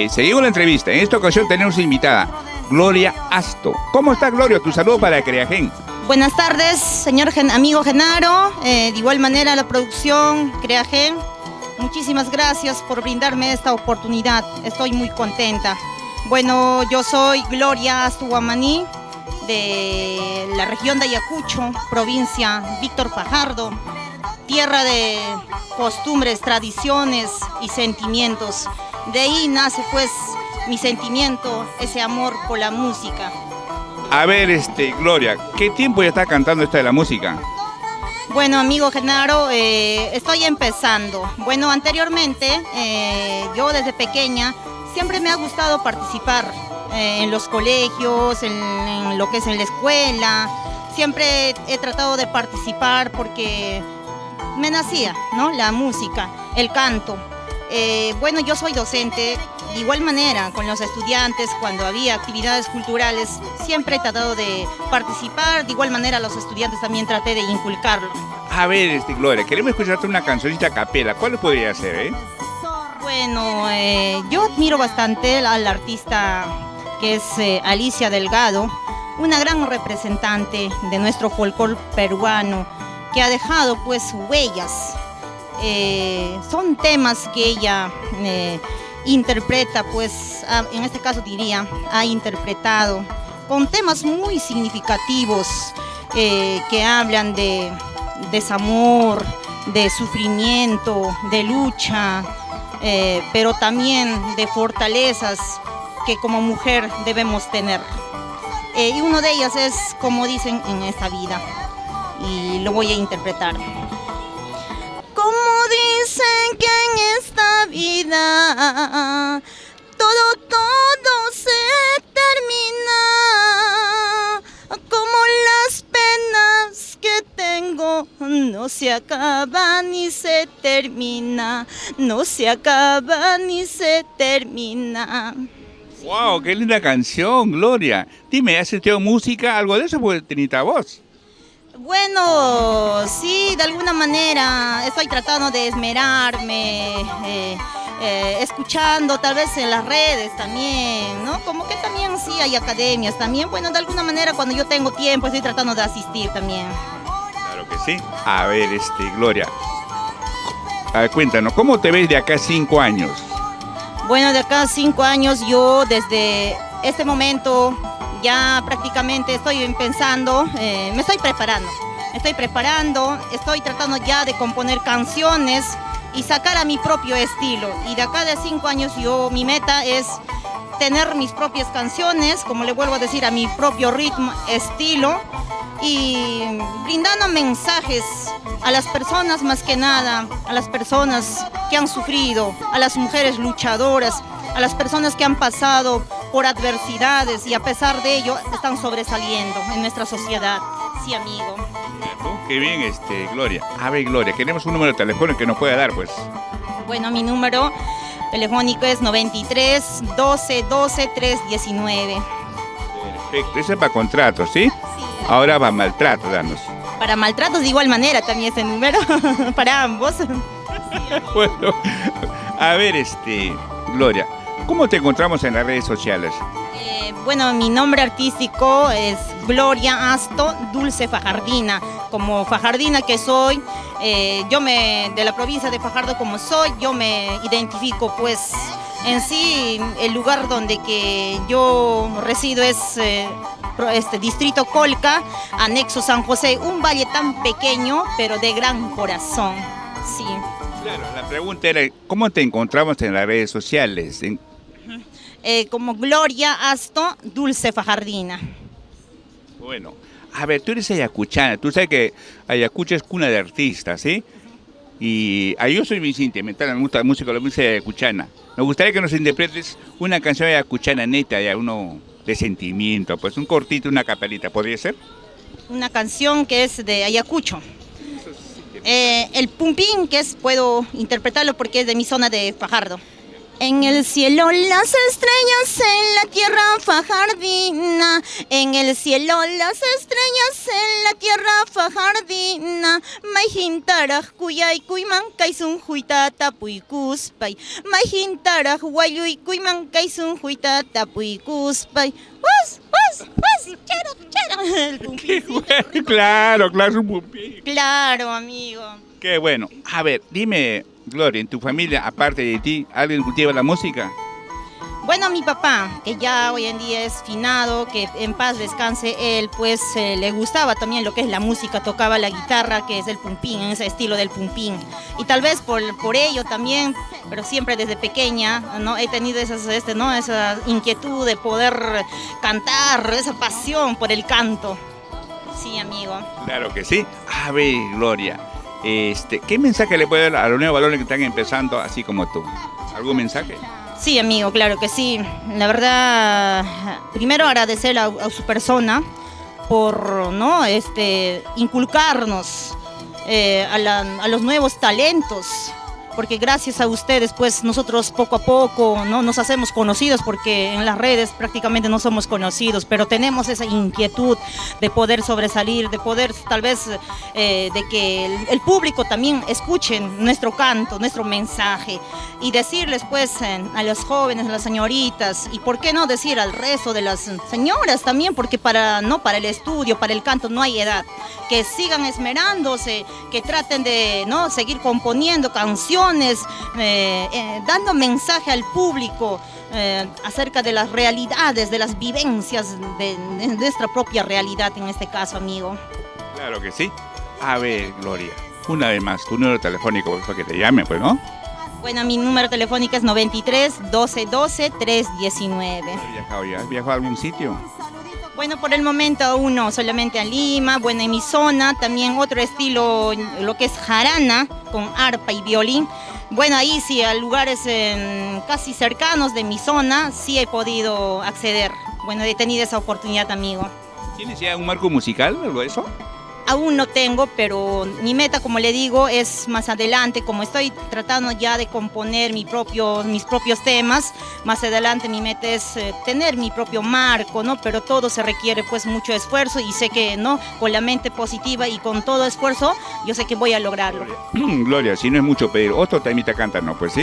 Seguimos la entrevista. En esta ocasión tenemos invitada Gloria Asto. ¿Cómo está, Gloria? Tu saludo para Creagen. Buenas tardes, señor amigo Genaro. De igual manera la producción Creagen. Muchísimas gracias por brindarme esta oportunidad. Estoy muy contenta. Bueno, yo soy Gloria Asto Guamaní, de la región de Ayacucho, provincia Víctor Fajardo, tierra de costumbres, tradiciones y sentimientos. De ahí nace pues mi sentimiento, ese amor por la música. A ver, Gloria, ¿qué tiempo ya está cantando esta de la música? Bueno, amigo Genaro, estoy empezando. Bueno, anteriormente, yo desde pequeña siempre me ha gustado participar en los colegios, en lo que es en la escuela. Siempre he tratado de participar porque me nacía, ¿no? La música, el canto. Bueno, yo soy docente, de igual manera con los estudiantes, cuando había actividades culturales, siempre he tratado de participar, de igual manera los estudiantes también traté de inculcarlo. A ver, Gloria, queremos escucharte una cancioncita a capela. ¿Cuál podría ser, Bueno, yo admiro bastante al artista que es Alicia Delgado, una gran representante de nuestro folclore peruano, que ha dejado pues huellas. Son temas que ella interpreta, pues en este caso diría, ha interpretado con temas muy significativos que hablan de desamor, de sufrimiento, de lucha, pero también de fortalezas que como mujer debemos tener. Y uno de ellas es, como dicen, en esta vida, y lo voy a interpretar. Como dicen que en esta vida todo se termina, como las penas que tengo no se acaba ni se termina, no se acaba ni se termina. ¡Wow! ¡Qué linda canción, Gloria! Dime, ¿has estudiado música? ¿Algo de eso? Porque tenés voz. Bueno, sí, de alguna manera estoy tratando de esmerarme, escuchando tal vez en las redes también, ¿no? Como que también sí hay academias también. Bueno, de alguna manera cuando yo tengo tiempo estoy tratando de asistir también. Claro que sí. A ver, Gloria, a ver, cuéntanos, ¿cómo te ves de acá a 5 años? Bueno, de acá a 5 años yo desde este momento ya prácticamente estoy pensando, me estoy preparando, estoy tratando ya de componer canciones y sacar a mi propio estilo. Y de acá de 5 años mi meta es tener mis propias canciones, como le vuelvo a decir, a mi propio ritmo, estilo, y brindando mensajes a las personas, más que nada, a las personas que han sufrido, a las mujeres luchadoras, a las personas que han pasado por adversidades y a pesar de ello están sobresaliendo en nuestra sociedad. Sí, amigo. Qué bien, Gloria. A ver, Gloria, queremos un número de teléfono que nos pueda dar, pues. Bueno, mi número telefónico es 93 12 12 319. Perfecto, ese es para contratos, ¿sí? Sí. Ahora va maltrato, danos. Para maltratos de igual manera también ese número, para ambos. Bueno, a ver, Gloria, ¿cómo te encontramos en las redes sociales? Bueno, mi nombre artístico es Gloria Asto Dulce Fajardina. Como fajardina que soy, de la provincia de Fajardo como soy, yo me identifico pues en sí el lugar donde que yo resido es distrito Colca, anexo San José, un valle tan pequeño pero de gran corazón, sí. Claro, la pregunta era, ¿cómo te encontramos en las redes sociales? Como Gloria Asto Dulce Fajardina. Bueno, a ver, tú eres ayacuchana, tú sabes que Ayacucho es cuna de artistas, ¿sí? Y yo soy muy sentimental, me gusta la música ayacuchana. Me gustaría que nos interpretes una canción ayacuchana neta, ya uno de sentimiento, pues un cortito, una capelita, ¿podría ser? Una canción que es de Ayacucho. El Pumpín, puedo interpretarlo porque es de mi zona de Fajardo. En el cielo las estrellas, en la tierra fajardina, En el cielo las estrellas, en la tierra fajardina, Maijintaraj kuyay kuyman kaysun huitata puikuspay, Maijintaraj wayuy kuyman kaysun huitata puikuspay. Charo, el Qué pumpincito. bueno, claro, claro, es un pupín. Claro, amigo. Qué bueno. A ver, dime, Gloria, en tu familia, aparte de ti, ¿alguien cultiva la música? Bueno, mi papá, que ya hoy en día es finado, que en paz descanse él, pues le gustaba también lo que es la música, tocaba la guitarra, que es el pumpín, en ese estilo del pumpín. Y tal vez por ello también, pero siempre desde pequeña, ¿no? He tenido esa inquietud de poder cantar, esa pasión por el canto. Sí, amigo. Claro que sí. A ver, Gloria, ¿qué mensaje le puede dar a los nuevos valores que están empezando así como tú? ¿Algún mensaje? Sí, amigo, claro que sí. La verdad, primero agradecer a su persona por, ¿no? Inculcarnos a los nuevos talentos, porque gracias a ustedes, pues nosotros poco a poco, ¿no? Nos hacemos conocidos, porque en las redes prácticamente no somos conocidos, pero tenemos esa inquietud de poder sobresalir, de poder tal vez de que el público también escuche nuestro canto, nuestro mensaje, y decirles pues a los jóvenes, a las señoritas, y por qué no decir al resto de las señoras también, porque para el estudio, para el canto no hay edad, que sigan esmerándose, que traten de, ¿no?, seguir componiendo canciones, dando mensaje al público acerca de las realidades, de las vivencias de nuestra propia realidad en este caso, amigo. Claro que sí. A ver, Gloria, una vez más, tu número telefónico para que te llamen, pues, ¿no? Bueno, mi número telefónico es 93 12 12 319. ¿Has viajado ya? ¿Has viajado a algún sitio? Bueno, por el momento aún no, solamente a Lima, bueno, en mi zona, también otro estilo, lo que es jarana, con arpa y violín. Bueno, ahí sí, a lugares casi cercanos de mi zona, sí he podido acceder. Bueno, he tenido esa oportunidad, amigo. ¿Tienes ya un marco musical o algo de eso? Aún no tengo, pero mi meta, como le digo, es más adelante, como estoy tratando ya de componer mis propios temas, más adelante mi meta es tener mi propio marco, ¿no? Pero todo se requiere pues mucho esfuerzo, y sé que, ¿no?, con la mente positiva y con todo esfuerzo, yo sé que voy a lograrlo. Gloria, si no es mucho pedir, otro temita cántanos, pues, ¿sí?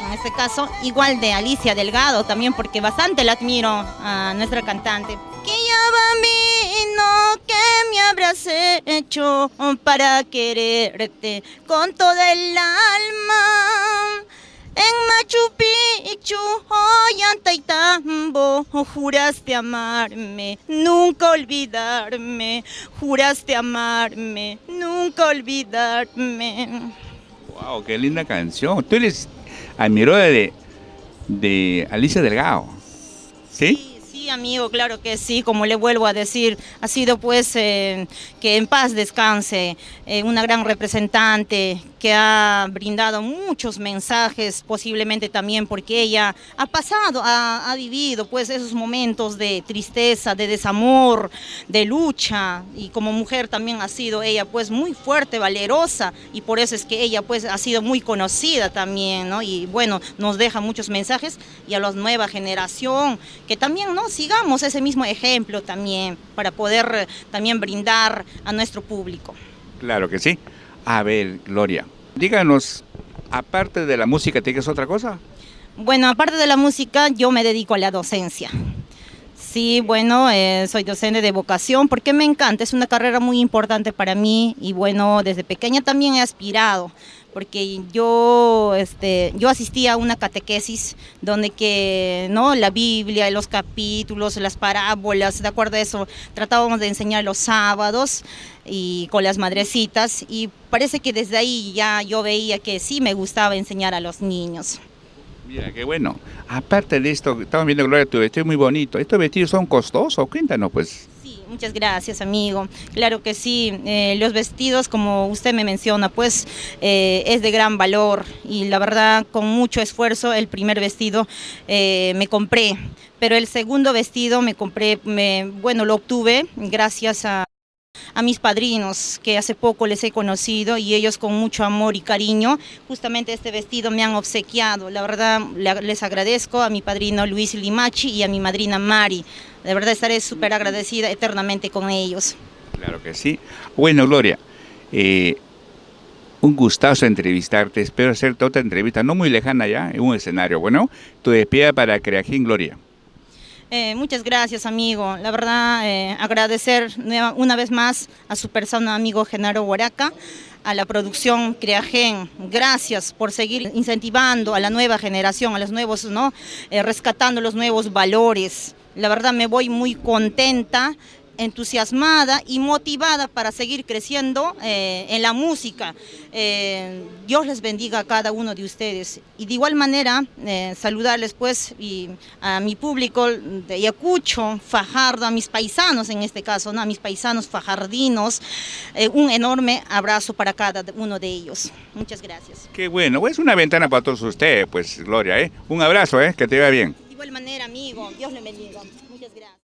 En este caso, igual de Alicia Delgado también, porque bastante la admiro a nuestra cantante. Que ya va vino, que me habrás hecho para quererte con toda el alma. En Machu Picchu, Ollantaytambo, juraste amarme, nunca olvidarme. Juraste amarme, nunca olvidarme. Wow, qué linda canción. Tú eres admiradora de Alicia Delgado, ¿sí? Sí, amigo, claro que sí, como le vuelvo a decir, ha sido pues que en paz descanse, una gran representante que ha brindado muchos mensajes, posiblemente también porque ella ha pasado, ha vivido pues esos momentos de tristeza, de desamor, de lucha, y como mujer también ha sido ella pues muy fuerte, valerosa, y por eso es que ella pues ha sido muy conocida también, ¿no? Y bueno, nos deja muchos mensajes, y a la nueva generación que también, ¿no?, sigamos ese mismo ejemplo también, para poder también brindar a nuestro público. Claro que sí. A ver, Gloria, díganos, aparte de la música, ¿tienes otra cosa? Bueno, aparte de la música, yo me dedico a la docencia. Sí, bueno, soy docente de vocación porque me encanta, es una carrera muy importante para mí, y bueno, desde pequeña también he aspirado, porque yo asistía a una catequesis donde que, ¿no?, la Biblia, los capítulos, las parábolas, de acuerdo a eso, tratábamos de enseñar los sábados y con las madrecitas, y parece que desde ahí ya yo veía que sí me gustaba enseñar a los niños. Mira, qué bueno. Aparte de esto, estamos viendo, Gloria, tu vestido es muy bonito. ¿Estos vestidos son costosos? Cuéntanos, pues. Sí, muchas gracias, amigo. Claro que sí, los vestidos, como usted me menciona, pues es de gran valor, y la verdad, con mucho esfuerzo, el primer vestido me compré, pero el segundo vestido me compré, bueno, lo obtuve gracias a a mis padrinos, que hace poco les he conocido y ellos con mucho amor y cariño, justamente este vestido me han obsequiado. La verdad, les agradezco a mi padrino Luis Limachi y a mi madrina Mari. De verdad estaré súper agradecida eternamente con ellos. Claro que sí. Bueno, Gloria, un gustazo entrevistarte. Espero hacerte otra entrevista, no muy lejana ya, en un escenario. Bueno, tu despedida para Creajín, Gloria. Muchas gracias, amigo. La verdad, agradecer una vez más a su persona, amigo Genaro Huaraca, a la producción Creagen. Gracias por seguir incentivando a la nueva generación, a los nuevos, ¿no? Rescatando los nuevos valores. La verdad, me voy muy contenta, entusiasmada y motivada para seguir creciendo en la música. Dios les bendiga a cada uno de ustedes. Y de igual manera, saludarles pues y a mi público de Ayacucho, Fajardo, a mis paisanos en este caso, ¿no? A mis paisanos fajardinos, un enorme abrazo para cada uno de ellos. Muchas gracias. Qué bueno, es una ventana para todos ustedes, pues, Gloria, ¿eh? Un abrazo, ¿eh? Que te vaya bien. De igual manera, amigo, Dios les bendiga. Muchas gracias.